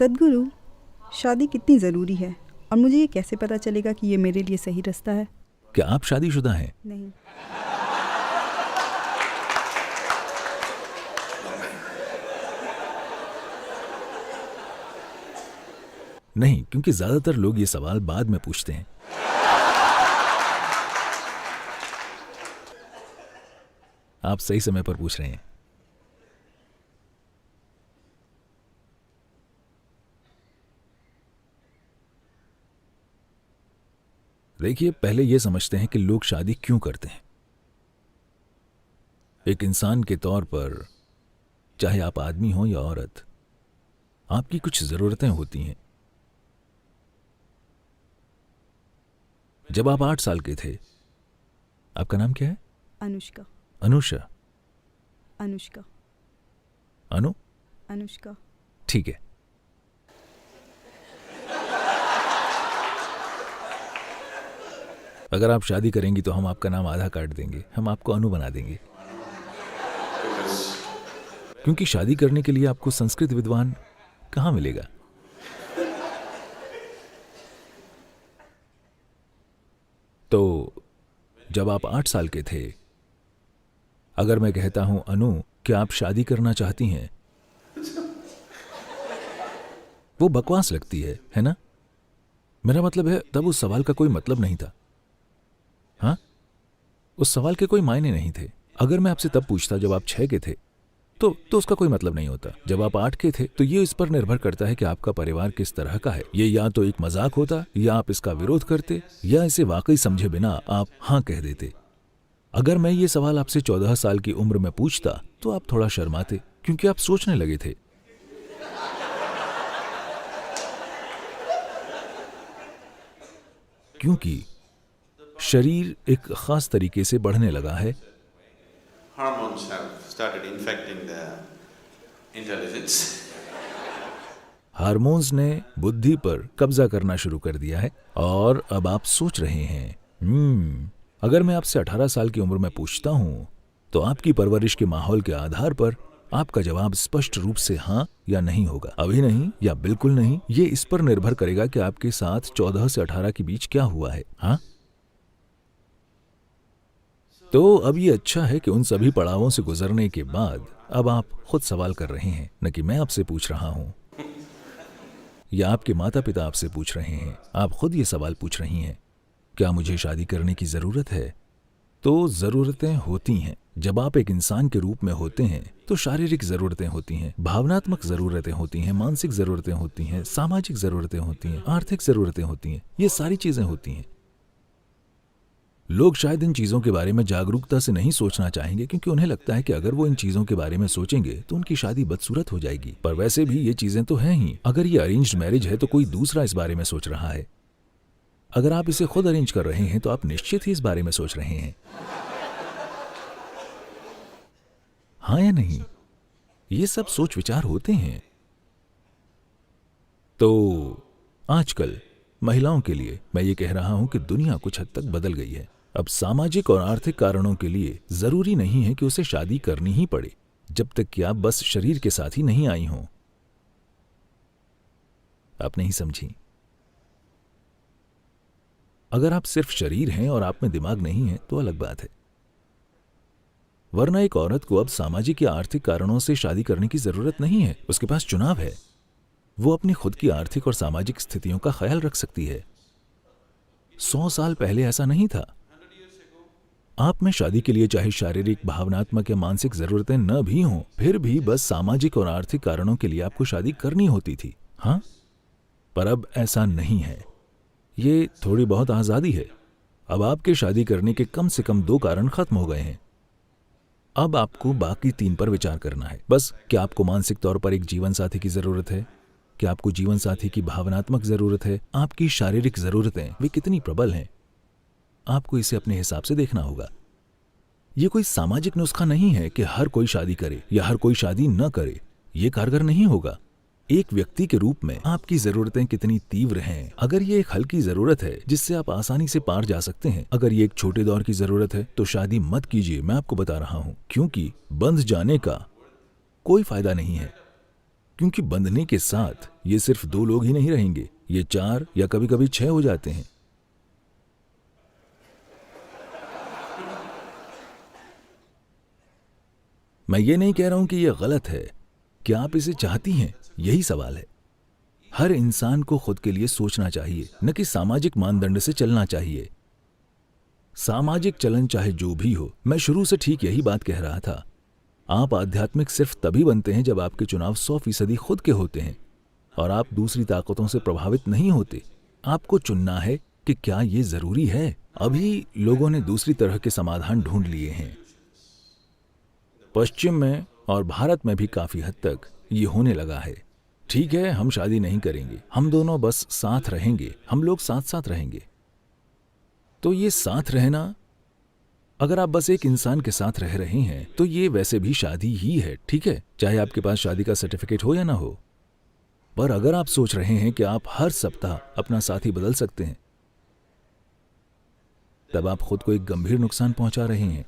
सद्गुरु, शादी कितनी ज़रूरी है और मुझे ये कैसे पता चलेगा कि ये मेरे लिए सही रास्ता है? क्या आप शादीशुदा हैं? नहीं। नहीं, क्योंकि ज्यादातर लोग ये सवाल बाद में पूछते हैं। आप सही समय पर पूछ रहे हैं। देखिए, पहले यह समझते हैं कि लोग शादी क्यों करते हैं। एक इंसान के तौर पर, चाहे आप आदमी हो या औरत, आपकी कुछ जरूरतें होती हैं। जब आप 8 साल के थे, आपका नाम क्या है? अनुष्का। अनुषा? अनुष्का। अनु? अनुष्का। ठीक है। अगर आप शादी करेंगी तो हम आपका नाम आधा काट देंगे, हम आपको अनु बना देंगे। क्योंकि शादी करने के लिए आपको संस्कृत विद्वान कहां मिलेगा। तो जब आप 8 साल के थे, अगर मैं कहता हूं अनु, क्या आप शादी करना चाहती हैं, वो बकवास लगती है ना? मेरा मतलब है, तब उस सवाल का कोई मतलब नहीं था। हाँ, उस सवाल के कोई मायने नहीं थे। अगर मैं आपसे तब पूछता जब आप 6 के थे, तो उसका कोई मतलब नहीं होता। जब आप 8 के थे, तो ये इस पर निर्भर करता है कि आपका परिवार किस तरह का है। ये या तो एक मजाक होता, या आप इसका विरोध करते, या इसे वाकई समझे बिना आप हाँ कह देते। अगर मैं ये सवाल आपसे 14 साल की उम्र में पूछता, तो आप थोड़ा शर्माते, क्योंकि आप सोचने लगे थे। क्योंकि शरीर एक खास तरीके से बढ़ने लगा है। Hormones have started infecting the intelligence. Hormones ने बुद्धि पर कब्जा करना शुरू कर दिया है और अब आप सोच रहे हैं। अगर मैं आपसे 18 साल की उम्र में पूछता हूं, तो आपकी परवरिश के माहौल के आधार पर आपका जवाब स्पष्ट रूप से हाँ या नहीं होगा। अभी नहीं या बिल्कुल नहीं, ये इस पर निर्भर करेगा कि आपके साथ 14 से 18 के बीच क्या हुआ है। हाँ, तो अब ये अच्छा है कि उन सभी पड़ावों से गुजरने के बाद अब आप खुद सवाल कर रहे हैं, न कि मैं आपसे पूछ रहा हूं या आपके माता पिता आपसे पूछ रहे हैं। आप खुद ये सवाल पूछ रही हैं, क्या मुझे शादी करने की जरूरत है? तो जरूरतें होती हैं। जब आप एक इंसान के रूप में होते हैं, तो शारीरिक जरूरतें होती हैं, भावनात्मक जरूरतें होती हैं, मानसिक जरूरतें होती हैं, सामाजिक जरूरतें होती हैं, आर्थिक जरूरतें होती हैं। ये सारी चीजें होती हैं। लोग शायद इन चीजों के बारे में जागरूकता से नहीं सोचना चाहेंगे, क्योंकि उन्हें लगता है कि अगर वो इन चीजों के बारे में सोचेंगे तो उनकी शादी बदसूरत हो जाएगी। पर वैसे भी ये चीजें तो हैं ही। अगर ये अरेंज्ड मैरिज है तो कोई दूसरा इस बारे में सोच रहा है। अगर आप इसे खुद अरेंज कर रहे हैं तो आप निश्चित ही इस बारे में सोच रहे हैं। हाँ या नहीं? ये सब सोच विचार होते हैं। तो आजकल महिलाओं के लिए मैं ये कह रहा हूं कि दुनिया कुछ हद तक बदल गई है। अब सामाजिक और आर्थिक कारणों के लिए जरूरी नहीं है कि उसे शादी करनी ही पड़े, जब तक कि आप बस शरीर के साथ ही नहीं आई हों। आप नहीं समझी। अगर आप सिर्फ शरीर हैं और आप में दिमाग नहीं है तो अलग बात है। वरना एक औरत को अब सामाजिक या आर्थिक कारणों से शादी करने की जरूरत नहीं है। उसके पास चुनाव है। वो अपनी खुद की आर्थिक और सामाजिक स्थितियों का ख्याल रख सकती है। 100 साल पहले ऐसा नहीं था। आप में शादी के लिए चाहे शारीरिक, भावनात्मक या मानसिक जरूरतें न भी हों, फिर भी बस सामाजिक और आर्थिक कारणों के लिए आपको शादी करनी होती थी। हाँ, पर अब ऐसा नहीं है। ये थोड़ी बहुत आजादी है। अब आपके शादी करने के कम से कम 2 कारण खत्म हो गए हैं। अब आपको बाकी 3 पर विचार करना है। बस, क्या आपको मानसिक तौर पर एक जीवन साथी की जरूरत है? क्या आपको जीवन साथी की भावनात्मक जरूरत है? आपकी शारीरिक जरूरतें वे कितनी प्रबल हैं? आपको इसे अपने हिसाब से देखना होगा। यह कोई सामाजिक नुस्खा नहीं है कि हर कोई शादी करे या हर कोई शादी न करे। यह कारगर नहीं होगा। एक व्यक्ति के रूप में आपकी जरूरतें कितनी तीव्र हैं। अगर ये एक हल्की जरूरत है जिससे आप आसानी से पार जा सकते हैं, अगर ये एक छोटे दौर की जरूरत है, तो शादी मत कीजिए। मैं आपको बता रहा हूं, क्योंकि बंध जाने का कोई फायदा नहीं है। क्योंकि बंधने के साथ ये सिर्फ 2 लोग ही नहीं रहेंगे, ये 4 या कभी कभी 6 हो जाते हैं। मैं ये नहीं कह रहा हूं कि यह गलत है। क्या आप इसे चाहती हैं? यही सवाल है। हर इंसान को खुद के लिए सोचना चाहिए, न कि सामाजिक मानदंड से चलना चाहिए। सामाजिक चलन चाहे जो भी हो, मैं शुरू से ठीक यही बात कह रहा था। आप आध्यात्मिक सिर्फ तभी बनते हैं जब आपके चुनाव 100% खुद के होते हैं और आप दूसरी ताकतों से प्रभावित नहीं होते। आपको चुनना है कि क्या ये जरूरी है। अभी लोगों ने दूसरी तरह के समाधान ढूंढ लिए हैं। पश्चिम में और भारत में भी काफी हद तक ये होने लगा है। ठीक है, हम शादी नहीं करेंगे, हम दोनों बस साथ रहेंगे, हम लोग साथ साथ रहेंगे। तो ये साथ रहना, अगर आप बस एक इंसान के साथ रह रहे हैं तो ये वैसे भी शादी ही है, ठीक है, चाहे आपके पास शादी का सर्टिफिकेट हो या ना हो। पर अगर आप सोच रहे हैं कि आप हर सप्ताह अपना साथी बदल सकते हैं, तब आप खुद को एक गंभीर नुकसान पहुंचा रहे हैं।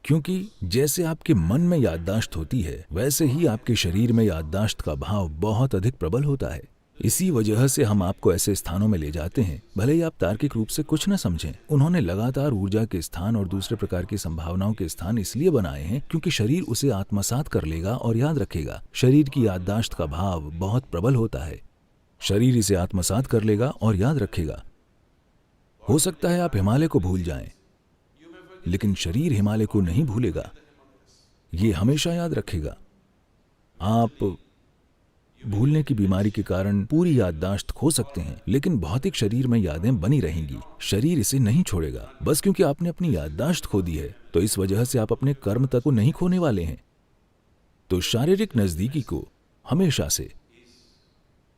क्योंकि जैसे आपके मन में याददाश्त होती है, वैसे ही आपके शरीर में याददाश्त का भाव बहुत अधिक प्रबल होता है। इसी वजह से हम आपको ऐसे स्थानों में ले जाते हैं, भले ही आप तार्किक रूप से कुछ न समझें। उन्होंने लगातार ऊर्जा के स्थान और दूसरे प्रकार की संभावनाओं के स्थान इसलिए बनाए हैं क्योंकि शरीर उसे आत्मसात कर लेगा और याद रखेगा। शरीर की याददाश्त का भाव बहुत प्रबल होता है। शरीर इसे आत्मसात कर लेगा और याद रखेगा। हो सकता है आप हिमालय को भूल जाएं, लेकिन शरीर हिमालय को नहीं भूलेगा, ये हमेशा याद रखेगा। आप भूलने की बीमारी के कारण पूरी याददाश्त खो सकते हैं, लेकिन भौतिक शरीर में यादें बनी रहेंगी। शरीर इसे नहीं छोड़ेगा। बस क्योंकि आपने अपनी याददाश्त खो दी है, तो इस वजह से आप अपने कर्म तक को नहीं खोने वाले हैं। तो शारीरिक नजदीकी को हमेशा से,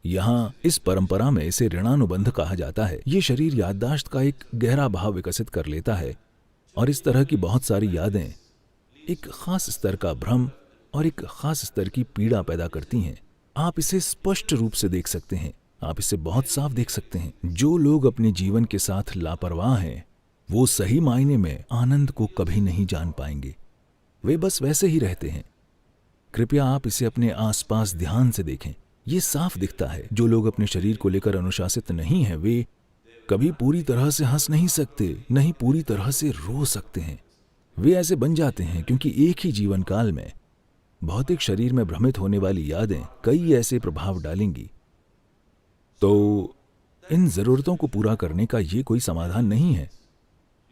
यहां इस परंपरा में इसे ऋणानुबंध कहा जाता है। ये शरीर याददाश्त का एक गहरा भाव विकसित कर लेता है और इस तरह की बहुत सारी यादें एक खास स्तर का भ्रम और एक खास स्तर की पीड़ा पैदा करती हैं। आप इसे स्पष्ट रूप से देख सकते हैं, आप इसे बहुत साफ देख सकते हैं। जो लोग अपने जीवन के साथ लापरवाह हैं, वो सही मायने में आनंद को कभी नहीं जान पाएंगे। वे बस वैसे ही रहते हैं। कृपया आप इसे अपने आसपास ध्यान से देखें। ये साफ दिखता है। जो लोग अपने शरीर को लेकर अनुशासित नहीं हैं, वे कभी पूरी तरह से हंस नहीं सकते, नहीं पूरी तरह से रो सकते हैं। वे ऐसे बन जाते हैं क्योंकि एक ही जीवन काल में भौतिक शरीर में भ्रमित होने वाली यादें कई ऐसे प्रभाव डालेंगी। तो इन जरूरतों को पूरा करने का ये कोई समाधान नहीं है।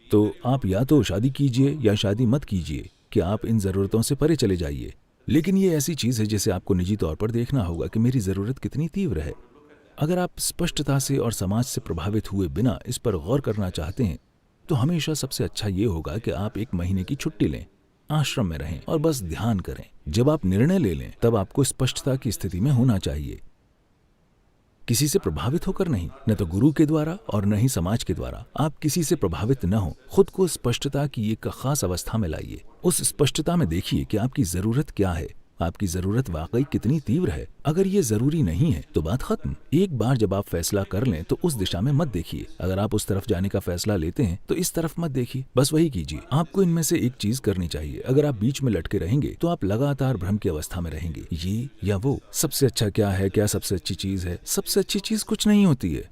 तो आप या तो शादी कीजिए या शादी मत कीजिए कि आप इन जरूरतों से परे चले जाइए। लेकिन ये ऐसी चीज है जिसे आपको निजी तौर पर देखना होगा कि मेरी जरूरत कितनी तीव्र है। अगर आप स्पष्टता से और समाज से प्रभावित हुए बिना इस पर गौर करना चाहते हैं, तो हमेशा सबसे अच्छा ये होगा कि आप 1 महीने की छुट्टी लें, आश्रम में रहें और बस ध्यान करें। जब आप निर्णय ले लें, तब आपको स्पष्टता की स्थिति में होना चाहिए। किसी से प्रभावित होकर नहीं, न तो गुरु के द्वारा और न ही समाज के द्वारा। आप किसी से प्रभावित न हो। खुद को स्पष्टता की एक खास अवस्था में लाइए। उस स्पष्टता में देखिए कि आपकी जरूरत क्या है, आपकी जरूरत वाकई कितनी तीव्र है। अगर ये जरूरी नहीं है तो बात खत्म। एक बार जब आप फैसला कर लें तो उस दिशा में मत देखिए। अगर आप उस तरफ जाने का फैसला लेते हैं तो इस तरफ मत देखिए। बस वही कीजिए। आपको इनमें से एक चीज करनी चाहिए। अगर आप बीच में लटके रहेंगे तो आप लगातार भ्रम की अवस्था में रहेंगे, ये या वो। सबसे अच्छा क्या है, क्या सबसे अच्छी चीज है? सबसे अच्छी चीज कुछ नहीं होती है।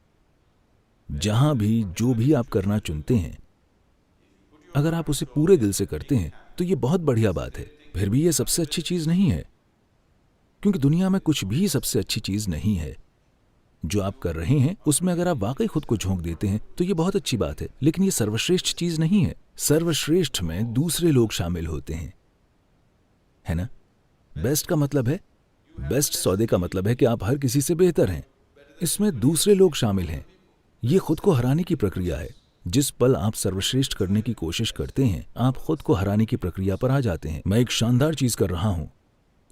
जहां भी जो भी आप करना चुनते हैं, अगर आप उसे पूरे दिल से करते हैं तो ये बहुत बढ़िया बात है। फिर भी ये सबसे अच्छी चीज नहीं है, क्योंकि दुनिया में कुछ भी सबसे अच्छी चीज नहीं है। जो आप कर रहे हैं उसमें अगर आप वाकई खुद को झोंक देते हैं तो ये बहुत अच्छी बात है, लेकिन ये सर्वश्रेष्ठ चीज नहीं है। सर्वश्रेष्ठ में दूसरे लोग शामिल होते हैं, है ना? बेस्ट का मतलब है, बेस्ट सौदे का मतलब है कि आप हर किसी से बेहतर हैं। इसमें दूसरे लोग शामिल हैं। ये खुद को हराने की प्रक्रिया है। जिस पल आप सर्वश्रेष्ठ करने की कोशिश करते हैं, आप खुद को हराने की प्रक्रिया पर आ जाते हैं। मैं एक शानदार चीज कर रहा हूं,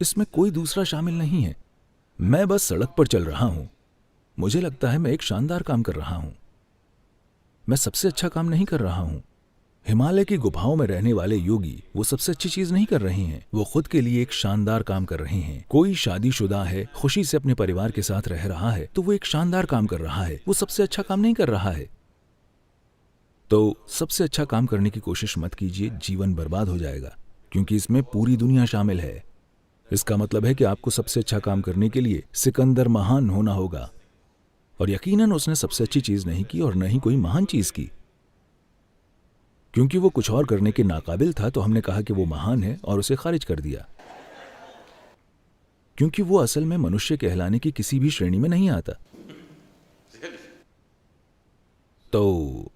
इसमें कोई दूसरा शामिल नहीं है। मैं बस सड़क पर चल रहा हूं। मुझे लगता है मैं एक शानदार काम कर रहा हूं। मैं सबसे अच्छा काम नहीं कर रहा हूं। हिमालय की गुफाओं में रहने वाले योगी वो सबसे अच्छी चीज नहीं कर रहे हैं। वो खुद के लिए एक शानदार काम कर रहे हैं। कोई शादीशुदा है, खुशी से अपने परिवार के साथ रह रहा है, तो वो एक शानदार काम कर रहा है। वो सबसे अच्छा काम नहीं कर रहा है। तो सबसे अच्छा काम करने की कोशिश मत कीजिए, जीवन बर्बाद हो जाएगा, क्योंकि इसमें पूरी दुनिया शामिल है। इसका मतलब है कि आपको सबसे अच्छा काम करने के लिए सिकंदर महान होना होगा, और यकीनन उसने सबसे अच्छी चीज नहीं की और न ही कोई महान चीज की। क्योंकि वो कुछ और करने के नाकाबिल था तो हमने कहा कि वो महान है और उसे खारिज कर दिया, क्योंकि वो असल में मनुष्य कहलाने की किसी भी श्रेणी में नहीं आता। तो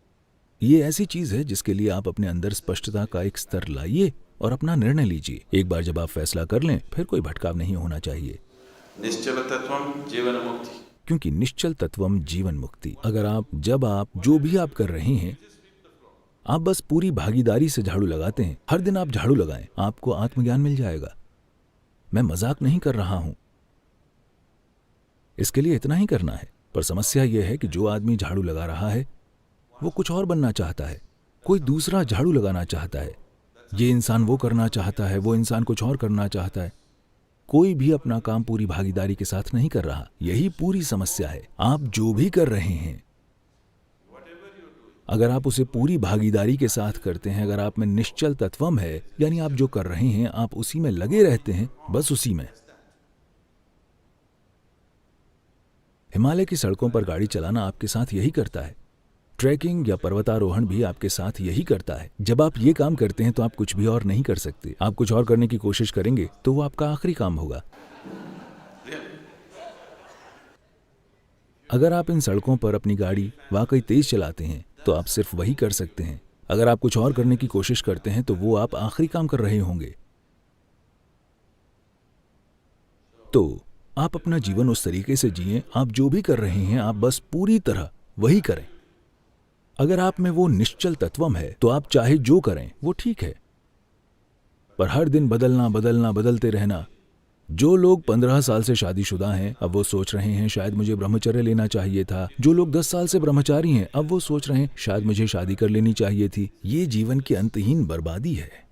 ये ऐसी चीज है जिसके लिए आप अपने अंदर स्पष्टता का एक स्तर लाइए और अपना निर्णय लीजिए। एक बार जब आप फैसला कर लें फिर कोई भटकाव नहीं होना चाहिए, निश्चल तत्वम जीवन मुक्ति। क्योंकि निश्चल तत्वम जीवन मुक्ति। अगर आप जो भी आप कर रहे हैं, आप बस पूरी भागीदारी से झाड़ू लगाते हैं, हर दिन आप झाड़ू लगाएं, आपको आत्मज्ञान मिल जाएगा। मैं मजाक नहीं कर रहा हूं, इसके लिए इतना ही करना है। पर समस्या यह है कि जो आदमी झाड़ू लगा रहा है वो कुछ और बनना चाहता है, कोई दूसरा झाड़ू लगाना चाहता है। ये इंसान वो करना चाहता है, वो इंसान कुछ और करना चाहता है। कोई भी अपना काम पूरी भागीदारी के साथ नहीं कर रहा। यही पूरी समस्या है। आप जो भी कर रहे हैं, अगर आप उसे पूरी भागीदारी के साथ करते हैं, अगर आप में निश्चल तत्वम है, यानी आप जो कर रहे हैं आप उसी में लगे रहते हैं, बस उसी में। हिमालय की सड़कों पर गाड़ी चलाना आपके साथ यही करता है। ट्रैकिंग या पर्वतारोहण भी आपके साथ यही करता है। जब आप ये काम करते हैं तो आप कुछ भी और नहीं कर सकते। आप कुछ और करने की कोशिश करेंगे तो वो आपका आखिरी काम होगा। अगर आप इन सड़कों पर अपनी गाड़ी वाकई तेज चलाते हैं तो आप सिर्फ वही कर सकते हैं। अगर आप कुछ और करने की कोशिश करते हैं तो वो आप आखिरी काम कर रहे होंगे। तो आप अपना जीवन उस तरीके से जिएं, आप जो भी कर रहे हैं आप बस पूरी तरह वही करें। अगर आप में वो निश्चल तत्वम है तो आप चाहे जो करें वो ठीक है, पर हर दिन बदलते रहना। जो लोग 15 साल से शादीशुदा हैं अब वो सोच रहे हैं शायद मुझे ब्रह्मचर्य लेना चाहिए था। जो लोग 10 साल से ब्रह्मचारी हैं अब वो सोच रहे हैं शायद मुझे शादी कर लेनी चाहिए थी। ये जीवन की अंतहीन बर्बादी है।